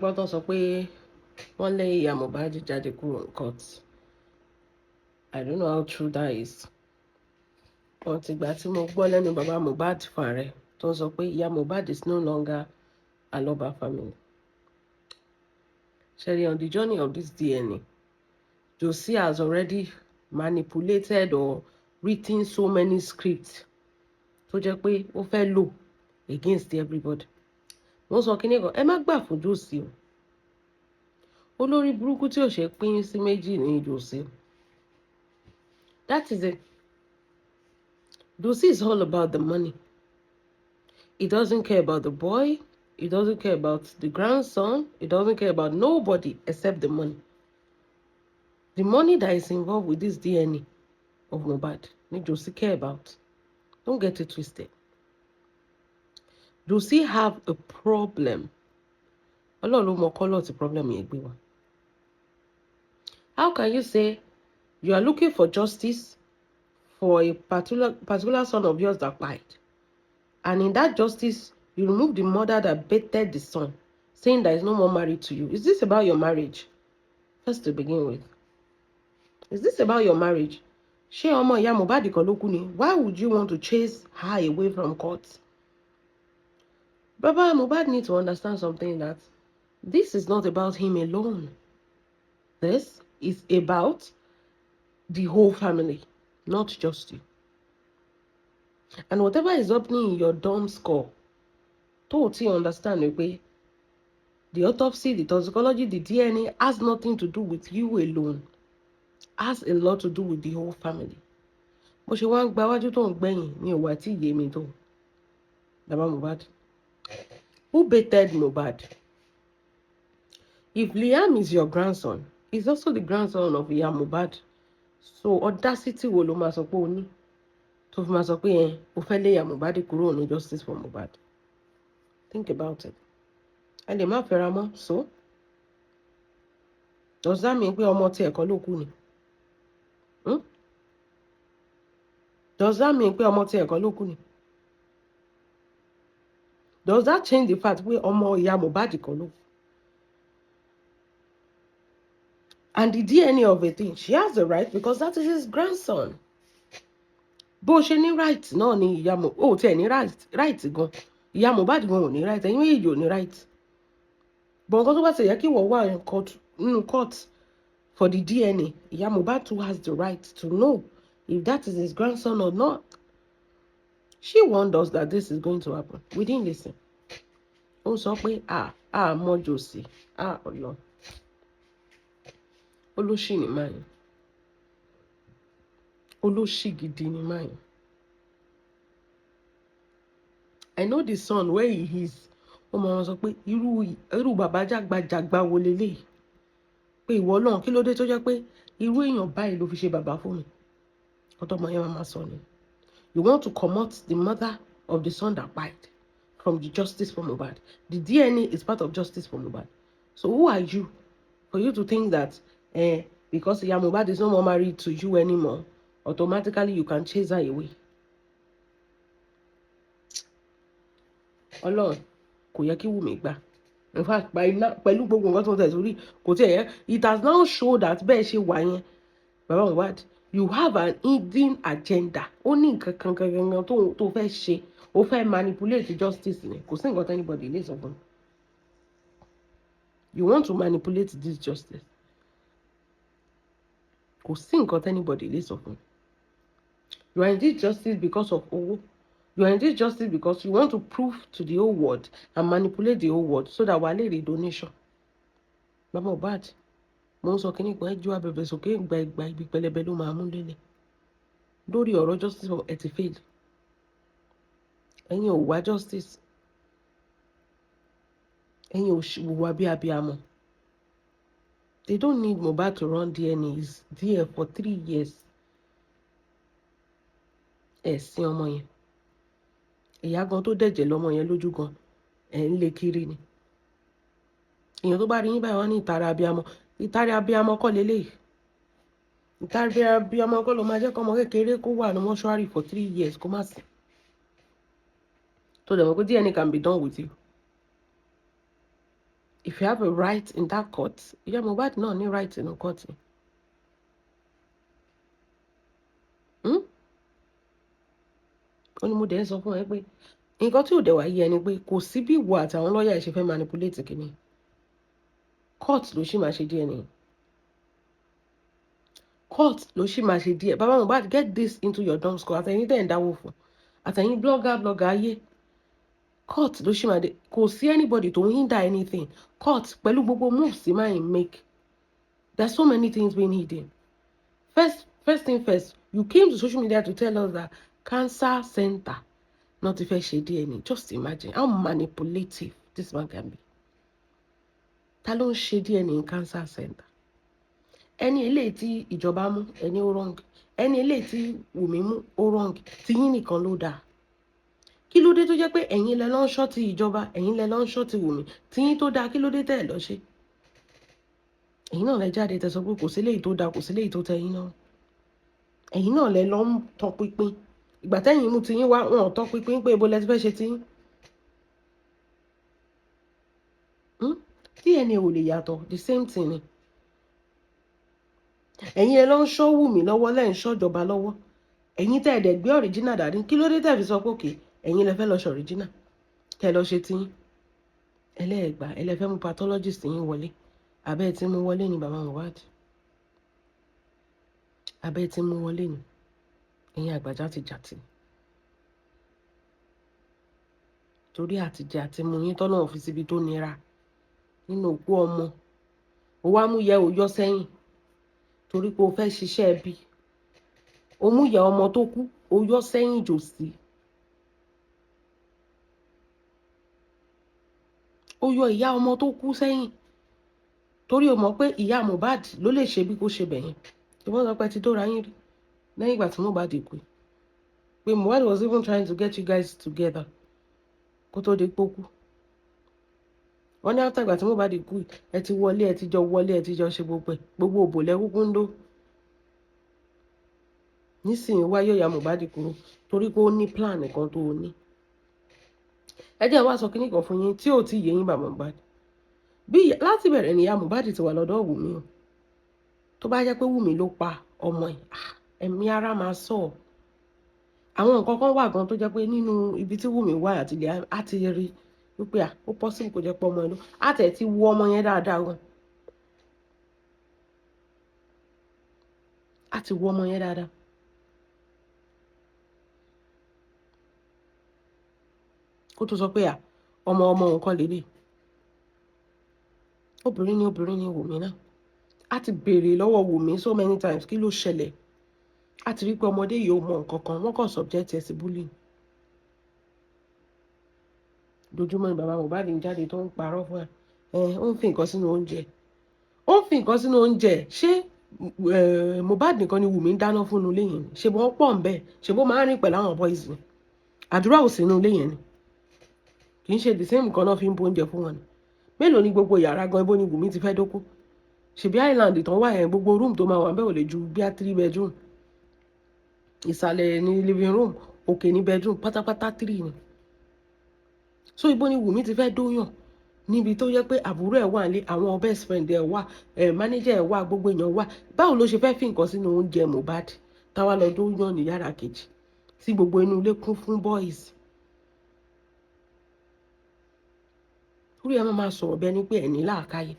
gbọ́ tó sọ pé wọ́n lé ìyá Mohbad jáde kúrò ní court. I don't know how true that is. Wọ́n ti gbà tí mo gbọ́ lẹ́nu bàbá Mohbad fún rẹ̀ tó sọ pé ìyá Mohbad is no longer a Aloba family. Sherry, on the journey of this DNA, Jossy has already manipulated or written so many scripts tó jẹ́ pé ó fẹ́ lò against everybody. Wọ́n sọ kíní kan, ẹ má gbà fún Jossy o. Olórí burúkú tí ò ṣe pín sí méjì ní Jossy. That is it. Jossy is all about the money. He doesn't care about the boy. He doesn't care about the grandson. He doesn't care about nobody except the money. The money that is involved with this DNA of Mohbad, Jossy care about. Don't get it twisted. Jossy have a problem. Ọlọ́run mọ kọ́lọ̀ tí problem yẹn gbé wá. How can you say you are looking for justice for a particular son of yours that died, and in that justice you remove the mother that bathed the son, saying that is no more married to you? Is this about your marriage? First to begin with, is this about your marriage? Ṣé ọmọ ìyá Mohbad kan ló kú ni? Why would you want to chase her away from court? Baba Mohbad needs to understand something, that this is not about him alone. This is about the whole family, not just you. And whatever is happening in your dumb skull, totally understand okay? The autopsy, the toxicology, the DNA has nothing to do with you alone. Has a lot to do with the whole family. But she won't gba wájú tó ń gbẹ̀yìn ní òwò àti ìyè mi tó. Baba Mohbad. Who baited Mohbad? If Liam is your grandson, he's also the grandson of Iya Mohbad. So audacity wo ló máa sọ pé o ní tó fi máa sọ pé o fẹ́ lé Iya Mohbad kúrò ní justice for Mohbad. Think about it. And lè má fẹ́ra mọ́, so does that mean pé ọmọ tí ẹ̀kọ́ ló kú ni? Does that mean pé ọmọ tí ẹ̀kọ́ ló kú ni? Does that change the fact pé ọmọ Iya Mohbad kan ló kú? And the DNA of a thing, she has the right because that is his grandson. Bó ṣe ní right náà ni ìyá Mohbad, ó tiẹ̀ ní right gan. Ìyá Mohbad gan ò ní right, ẹ̀yin méjèèjì ò ní right. But nǹkan tó bá ṣe yẹ kí wọ́n wà nínú court for the DNA, Ìyá Mohbad too has the right to know if that is his grandson or not. She warned us that this is going to happen. We didn't listen. Ó sọ pé mọ Jossy, Ọlọ́run. Olóṣì ni máa yẹn. Olóṣì gidi ni máa yẹn. I know the son where he is. Ó máa sọ pé irú bàbá jàgbàjàgbà wo leléyìí. Pé ìwọ náà kí ló dé tó jẹ́ pé irú èèyàn báyìí ló fi ṣe bàbá fún mi. Ọ̀tọ̀ ọmọ yẹn máa sọ ni. You want to comot the mother of the son that died from the justice for Mohbad. The DNA is part of justice for Mohbad. So who are you for you to think that because Iya Mohbad is no more married to you anymore, automatically you can chase her away? Ọlọ́run kò yẹ kí Wùmí gbà. In fact, pẹ̀lú gbogbo nǹkan tó ń tẹ̀sí kò tí ẹ̀ yẹ, it has now shown that bẹ́ẹ̀ ṣe wà yẹn, Baba Mohbad, you have an hidden agenda. Ó ní nǹkan kan tó fẹ́ ṣe, ó fẹ́ manipulate justice ni. Kò sí nǹkan tí anybody lè sọ fún. You want to manipulate this justice. Kò sí nǹkan tí anybody lè sọ fún. You are in this justice because of owó. You are in this justice because you want to prove to the whole world and manipulate the whole world so that wàá lè rí donation. Baba Mohbad, mo ń sọ kíní kan ẹjọ́ abẹ̀bẹ̀ sókè ìgbà ibi pẹlẹbẹ ló máa mú lélẹ̀. Lórí ọ̀rọ̀ justice ẹ ti fail. Ẹ̀yin ò wá justice. Ẹ̀yin ò wá bí abiyamọ. They don't need Mohbad to run DNA. He's there for 3 years. Ẹ̀sìn ọmọ yẹn. Ìyá gan tó dẹ̀jẹ̀ lọ́mọ yẹn lójú gan, ń lé kiri ni. Èèyàn tó bá rí yín báyìí wọ́n ní ìtara abiyamọ. Ìtara abiyamọ kọ́ leléyìí. Ìtara abiyamọ kọ́ ló máa jẹ́ kọ́mọ kékeré kó wà ní mọ́ṣúárì for 3 years kó má sí. So dẹ̀ mọ̀ pé DNA can be done with you. If you have a right in that court, ìyá Mohbad náà ní right in the court. Ó ní mo dẹ̀ sọ fún ẹ pé nǹkan tí ò dẹ̀ wá yé ẹni pé kò sí bí ìwọ àtàwọn lọ́ọ̀yà ẹ̀ ṣe fẹ́ manipulate kìíní. Court ló ṣì máa ṣe DNA. Court ló ṣì máa ṣe DNA. Baba Mohbad, get this into your dumb skull. Àtẹ̀yìn tẹ̀ ń dáwó fún. Àtẹ̀yìn blogger ayé. Court ló ṣì máa dé. Kò sí anybody tó ń hinder anything. Court pẹ̀lú gbogbo moves tí máa ń make. There's so many things being hidden. First thing first, you came to social media to tell us that cancer center not if I share DNA. Just imagine how manipulative this man can be. Ta ló ń ṣe DNA in cancer center? Ẹni eléyìí tí ìjọba mú, ẹni ó wrong. Ẹni eléyìí tí Wùmí mú, ó wrong. Tí yín nìkan ló dáa. Kí ló dé tó jẹ́ pé ẹ̀yin lẹ lọ ń ṣọ́ ti ìjọba, ẹ̀yin lẹ lọ ń ṣọ́ ti Wùmí. Tí yín tó dáa, kí ló dé tẹ́ ẹ lọ ṣe? Ẹ̀yin náà lẹ jáde tẹ́ sọ pé kò sí eléyìí tó dáa, kò sí eléyìí tó tẹ́ yín náà. Ẹ̀yin náà lẹ lọ ń tọpinpin. Ìgbà tẹ́yìn mú ti yín wá, wọn ò tọpinpin pé ibo lẹ ti fẹ́ ṣe ti yín. DNA ò lè yàtọ̀, the same thing ni. Ẹ̀yin ẹ lọ ń ṣọ́ Wùmí lọ́wọ́, lẹ́ ń ṣọ́ ìjọba lọ́wọ́. Ẹ̀yin tẹ́ ẹ dẹ̀ gbé original dání, kí ló dé tẹ́ fi sọ pé òkè ẹ̀yin lẹ fẹ́ lọ ṣe original, kẹ́ lọ ṣe ti yín. Ẹlẹ́ẹ̀gbà ẹlẹ́fẹ́ mú pathologist yín wọlé. Abẹ́ ẹ ti mú wọlé ni bàbá Mohbad. Abẹ́ ẹ ti mú wọlé ni. Ẹ̀yin àgbàjá ti jàtì. Torí àtijẹ́ àti mú yín tọ́nà fi síbi tó nira nínú òkú ọmọ. Ó wá mú yẹ òyọ́ sẹ́yìn torí pé o fẹ́ ṣiṣẹ́ ẹbí. O mú ìyá ọmọ tó kú, o yọ sẹ́yìn Jossy. O yọ ìyá ọmọ tó kú sẹ́yìn torí o mọ̀ pé ìyá Mohbad ló lè ṣe bí kò ṣe bẹ̀yẹn. Ṣùgbọ́n sọ pé ti tó ra yín rí lẹ́yìn ìgbà tí Mohbad kú. Pé Mohbad was even trying to get you guys together kó tó di pókú. Wọ́n ní after ìgbà tí Mohbad kú, ẹ ti wọlé, ẹ ti jọ wọlé, ẹ ti jọ ṣe gbogbo ẹ̀. Gbogbo òbò lẹ́kúkú ń dó. Nísìnyí wá yọ ìyá Mohbad kúrò torí pé ó ní plan kan tó o ní. Ẹ jẹ́ wá sọ kíní kan fún yín tí ò tí yé yín bàbá Mohbad. Bí láti bẹ̀rẹ̀ ni ìyá Mohbad ti wà lọ́dọ̀ Wùmí o. Tó bá jẹ́ pé Wùmí ló pa ọmọ ẹ̀, ẹ̀mí ara máa sọ. Àwọn nǹkan kan wà gan tó jẹ́ pé nínú ibi tí Wùmí wà àti ilé á ti rí wípé ó possible kó jẹ́ pé ọmọ ẹ̀ ló. Á tẹ̀ ti wo ọmọ yẹn dáadáa gan. Á ti wo ọmọ yẹn dáadáa. Kó tó sọ pé ọmọ nǹkan lélẹ̀. Obìnrin ni Wùmí náà. Á ti béèrè lọ́wọ́ Wùmí so many times kí ló ṣẹlẹ̀. Á ti rí pé ọmọdé yìí ò mọ nǹkan kan, wọ́n kàn subject ẹ̀ sí bullying. Dojúmọ́ ni bàbá Mohbad ń jáde tó ń parọ́ fún ẹ. Ó ń fi nǹkan sínú oúnjẹ. Ó ń fi nǹkan sínú oúnjẹ. Ṣé Mohbad nìkan ni Wùmí ń dáná fún inú ilé yẹn ni? Ṣé bó pọ̀ ń bẹ̀? Ṣé bó máa ń rìn pẹ̀lú àwọn boys ni? Àdúrà ò sí inú ilé yẹn ni. Kì í ṣe the same nǹkan náà fi ń bo oúnjẹ fún wọn ni. Mélòó ni gbogbo yàrá gan ibo ni Wùmí ti fẹ́ dókó? Ṣèbí island tán wà yẹn gbogbo room tó máa wà bẹ́ẹ̀ ò lè ju bí 3 bedroom. Ìsàlẹ̀ ní living room, òkè ní bedroom, pátápátá 3 ni. So ibo ni Wùmí ti fẹ́ dóyàn níbi tó yẹ pé àbúrò ẹ̀ wà nílé, àwọn best friend ẹ̀ wà, manager ẹ̀ wà, gbogbo èèyàn wà. Báwo ló ṣe fẹ́ fi nǹkan sínú oúnjẹ Mohbad táwa lọ dóyàn ní yàrá kejì tí gbogbo inú ilé kún fún boys? Orí ẹ máa sọ̀rọ̀ bẹ́ẹ̀ ni pé ẹ̀ ní làákàyè.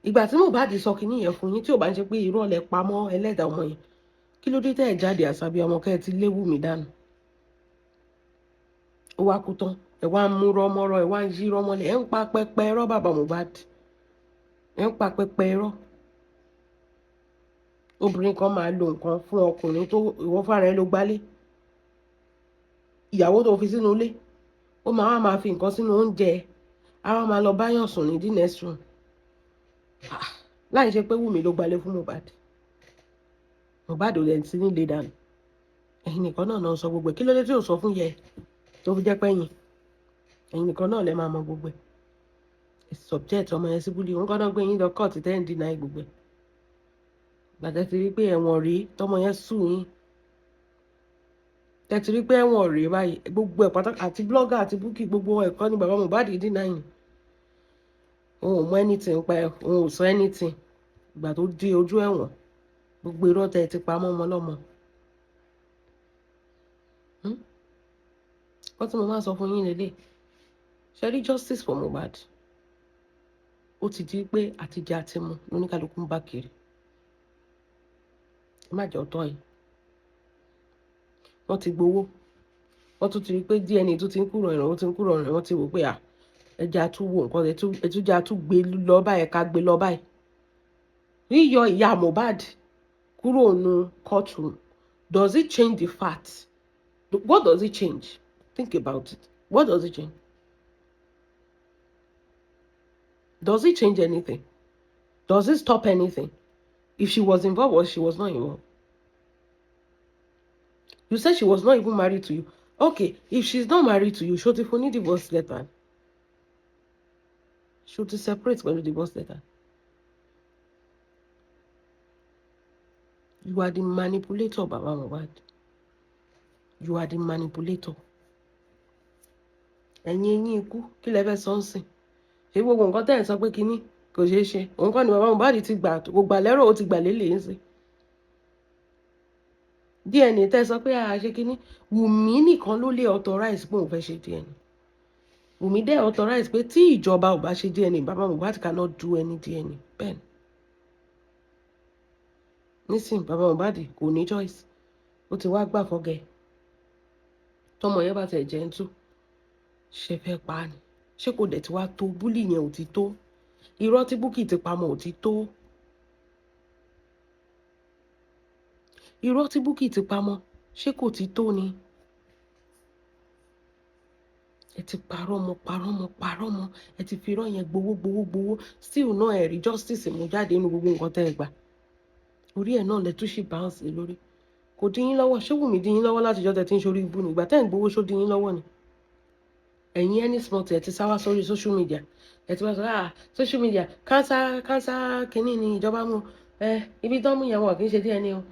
Ìgbà tí Mohbad sọ kinní yẹn fún yín tí ò bá ń ṣe pé irọ́ lẹ pamọ́ ẹlẹ́dàá ọmọ yẹn, kí ló dé tẹ́ ẹ̀ jáde àṣàbí ọmọ kẹ́ ẹ ti lé Wùmí dànù? Ó wá kú tán, ẹ wá ń mú rọmọrọ, ẹ wá ń yí rọmọlẹ̀, ẹ ń pa pẹpẹ ẹrọ́ bàbá Mohbad. Ẹ ń pa pẹpẹ ẹrọ́. Obìnrin kan máa lo nǹkan fún ọkùnrin tó ìwọ fúnra rẹ̀ ló gbálé. Ìyàwó tó fi sínú ilé, ó máa fi nǹkan sínú oúnjẹ. A wá máa lọ báyàn sùn ní the next room. Láì ṣe pé Wùmí ló gbálé fún Mohbad. Mohbad ò lẹ̀ sí nílé dànù. Ẹ̀yin nìkan náà sọ gbogbo ẹ̀. Kí ló dé tí ò sọ fún yẹ tó fi jẹ́ pẹ́yìn? Ẹ̀yin nìkan náà lẹ máa mọ gbogbo ẹ̀. Subject ọmọ yẹn sí bully. Wọ́n kọ́ náà gbé yín lọ court tẹ́ ń deny gbogbo ẹ̀. Gbàtẹ́ ti rí pé ẹ̀wọ̀n rèé tọmọ yẹn sùn yín. Tẹ́ ti rí pé ẹ̀wọ̀n rèé báyìí gbogbo ẹ̀ pátá àti blogger àti búkì gbogbo ẹ̀kọ́ ni bàbá Mohbad deny yín. òun ò mọ anything pa ẹ̀, òun ò sọ anything ìgbà tó dé ojú ẹ̀wọ̀n gbogbo irọ́ tẹ́ ti pa mọ́ ọmọ lọ́mọ. Wọ́n tí mo máa sọ fún yín lélẹ̀ ṣe rí justice for Mohbad ó ti di pé àtijọ́ àti mu lóníkàlùkù ń bá kiri ẹ má jẹ́ ọ̀tọ̀ yìí wọ́n ti gbowó wọ́n tún ti rí pé DNA tó ti ń kúrò ìrìn ó ti ń kúrò ìrìn wọ́n ti wò pé ẹja tún wo nǹkan ẹtújà tún gbé lọ báyìí ká gbé lọ báyìí yíyọ ìyá Mohbad kúrò nù courtroom does it change the fact? What does it change? Think about it. What does it change? Does it change anything? Does it stop anything? If she was involved or she was not involved? You said she was not even married to you. Okay, if she's not married to you, should if only divorce letter? Should you separate when you divorce letter? You are the manipulator, Baba Mohbad. You are the manipulator. Ẹ̀yin ikú kí lẹ fẹ́ sọ ń sìn? Ṣé gbogbo nǹkan tẹ́ ẹ̀ sọ pé kínní kò ṣeé ṣe? Òun kọ́ ni Baba Mohbad ti gbà gbogbo àlẹ́rò ó ti gbà lélẹ̀ ń sìn. DNA tẹ́ sọ pé ṣe kínní Wùmí nìkan ló lè authorize pé òun fẹ́ ṣe DNA. Wùmí dẹ̀ authorize pé tí ìjọba ò bá ṣe DNA Baba Mohbad cannot do any DNA. Ben. Nísìn Baba Mohbad kò ní choice. Ó ti wá gbà fọ́gẹ̀. Tọmọ yẹn bá tẹ̀ jẹ́ ń tú. Ṣé fẹ́ pa ni? Ṣé kò dẹ̀ ti wá tó? Búlì yẹn ò ti tó. Irọ́ tí Búkì ti pamọ́ ò ti tó. Irọ́ tí Búkì ti pamọ́ ṣé kò ti tó ni? Ẹ ti parọ́ mọ́. Ẹ ti fi irọ́ yẹn gbowó. Still náà ẹ rí justice mú jáde nínú gbogbo nǹkan tẹ́ ẹ gbà. Orí ẹ̀ náà lẹ tún ṣì bounce lórí. Kò dín yín lọ́wọ́. Ṣé Wùmí dín yín lọ́wọ́ láti jọ́ tẹ́ ti ń ṣorí ibú ni? Ìgbà tẹ́ ń gbowó ṣó dín yín lọ́wọ́ ni? Ẹ̀yin any small ẹ ti sáwá sórí social media. Ẹ ti wá sọ social media cancer kìíní ni ìjọba mú. Ibi tó mú yẹn wọ̀ kì í ṣe DNA o.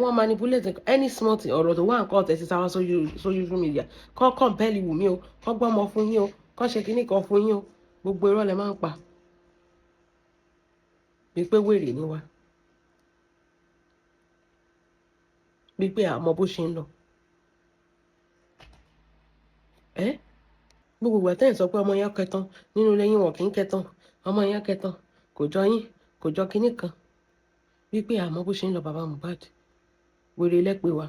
Wọ́n manipulate any small ọ̀rọ̀ tó wà nǹkan tẹ̀ ti sáwá sórí social media. Kọ́ compel Wùmí o. Kọ́ gbọ́mọ fún yín o. Kọ́ ṣe kìíní kan fún yín o. Gbogbo irọ́ lẹ máa ń pa. Bí pé wèrè ni wá. Bí pé àmọ́ bó ṣe ń lọ. Gbogbo ìgbà tẹ́ ẹ̀ sọ pé ọmọ yẹn kẹtàn nínú ilé yín wọn kì í kẹtàn ọmọ yẹn kẹtàn kò jọ yín kò jọ kinní kan wípé àmọ́ bó ṣe ń lọ Baba Mohbad wèrè lẹ́pẹ́ wa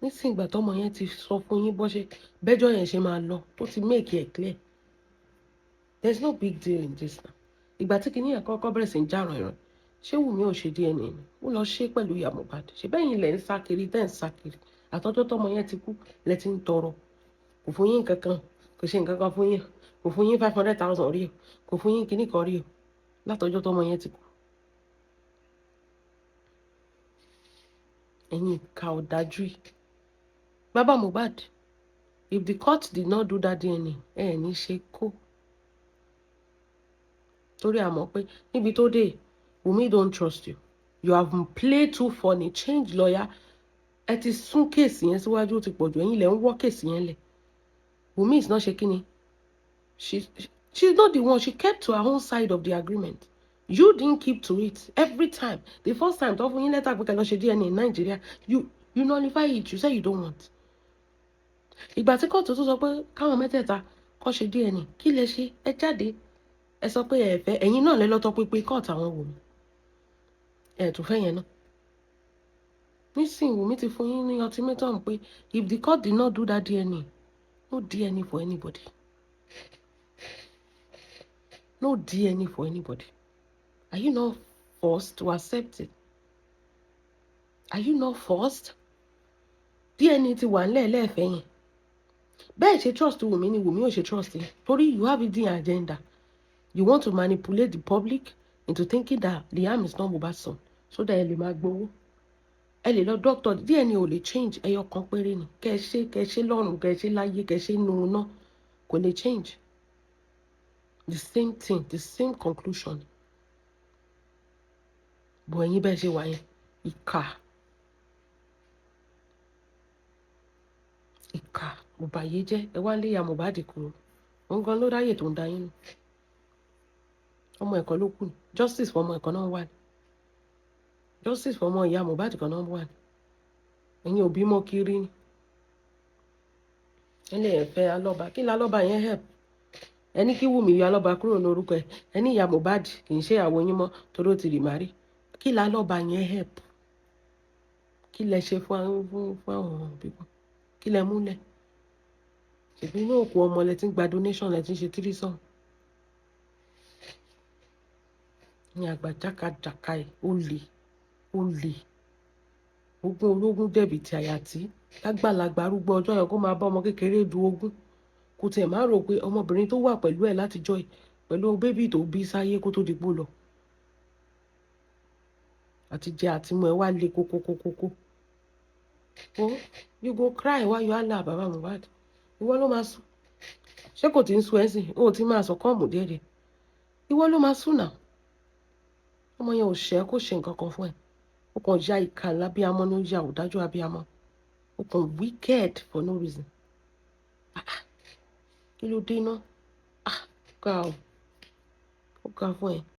nísìnyí ìgbà tọ́mọ yẹn ti sọ fún yín bẹ́jọ́ yẹn ṣe máa lọ tó ti make it clear there is no big deal in this now ìgbà tí kinní yẹn kọ́kọ́ bẹ̀rẹ̀ sí ń já ràn ṣé Wùmí ò ṣe DNA ni ó lọ ṣe pẹ̀lú ìyá Mohbad ṣe bẹ́yìn lẹ̀ ń sá kiri tẹ́ ń sá kiri àtọ́jọ́ tọ́mọ yẹn ti kú lẹ́ ti ń tọrọ kò fún yín kankan kò ṣe nǹkan kan fún yín kò fún yín 500,000 rí o kò fún yín kinní kan rí o látọjọ́ tọ́mọ yẹn ti kú. Ẹ̀yin ìka ọ̀dájú yìí Baba Mohbad if the court did not do that DNA ní ṣe kó torí àmọ́ pé níbi tó dé Wunmi don't trust you you have played too funny change lawyer ẹ ti sún kéèsì yẹn síwájú ó ti pọ̀jù ẹ̀yin lẹ̀ ń wọ́ kéèsì yẹn lẹ̀ Wunmi is not shaking it. She's not the one. She kept to her own side of the agreement. You didn't keep to it every time. The first time, when you let her go DNA in Nigeria, you nullify it. You say you don't want. Ìgbà tí kóòtù tó sọ pé káwọn mẹ́tẹ̀ẹ̀ta kó ṣe DNA kí lẹ ṣe ẹ jáde ẹ sọ pé ẹ fẹ́ ẹ̀yin náà lẹ lọ́tọ̀ pé kóòtù àwọn Wunmi ẹ tún fẹ́ yẹn náà. Nísìnyí Wunmi ti fún yín ní ultimatum pé if the court did not do that DNA. No DNA for anybody. No DNA for anybody. Are you not forced to accept it? Are you not forced? DNA ti wà lẹ́ẹ̀lẹ́ẹ̀fẹ́ yẹn. Bẹ́ẹ̀ ṣe trust Wunmi ni Wunmi ò ṣe trust yẹn. Torí you have hidden agenda. You want to manipulate the public into thinking that Liam is not Mohbad's son. So that ẹ lè máa gbowó. Ẹ lè lọ doctor DNA ò lè change ẹyọ kan péré ni kẹ ṣe lọ́run kẹ ṣe láyé kẹ ṣe nu iná kò lè change the same thing the same conclusion bọ̀ ẹ̀yin bẹ́ẹ̀ ṣe wà yẹn ìkà Mohbad jẹ́ ẹ wá lé ya Mohbad kúrò òun gan ló ráyè tó ń da yín nù. Ọmọ ẹ̀kọ́ ló kù ní. Justice fọmọ ẹ̀kọ́ náà wà ní. Justice fọmọ ìyá Mohbad kan náà wà ní. Ẹ̀yin ò bímọ kiri ni. Ẹni ẹ̀ fẹ́ Alọ́ba. Kí ni Alọ́ba yẹn help? Ẹni kí Wùmí yọ Alọ́ba kúrò lórúkọ ẹ̀. Ẹni ìyá Mohbad kì í ṣe ìyàwó yín mọ́ torí ó ti remarry. Kí ni Alọ́ba yẹn help? Kí lẹ ṣe fún àwọn bíbọ? Kí lẹ múlẹ̀? Ṣèbí inú òkú ọmọ lẹ ti ń gba donation lẹ ti ń ṣe tírísàn. Ní àgbà jákàjàká ẹ̀ ó le. Ogún ológun dẹ̀bi ti àyàtí. Lágbàlagbà arúgbó ọjọ́ yẹn kó máa bá ọmọ kékeré du ogún. Kò tiẹ̀ máa rò pé ọmọbìnrin tó wà pẹ̀lú ẹ̀ látijọ́ ẹ̀ pẹ̀lú bébì tó bí sáyé kó tó di pò lọ. Àti jẹ àtimú ẹ wá le kókókókókó. Oh, you go cry while you Allah bàbá Mohbad. Ìwọ ló máa sùn. Ṣé kò tí ń sun ẹ́ sìn? O ti máa sọ kọ́ọ̀mù déédéé. Ìwọ ló máa sùn náà. Ọmọ yẹn ò ṣẹ́ kó ṣe nǹkan kan fún ẹ. Ó kàn ya ìkà lábíamọ ní ó ya òdájú abíamọ. Ó kàn wicked for no reason. Kí ló dé náà? Ó ga fún ẹ.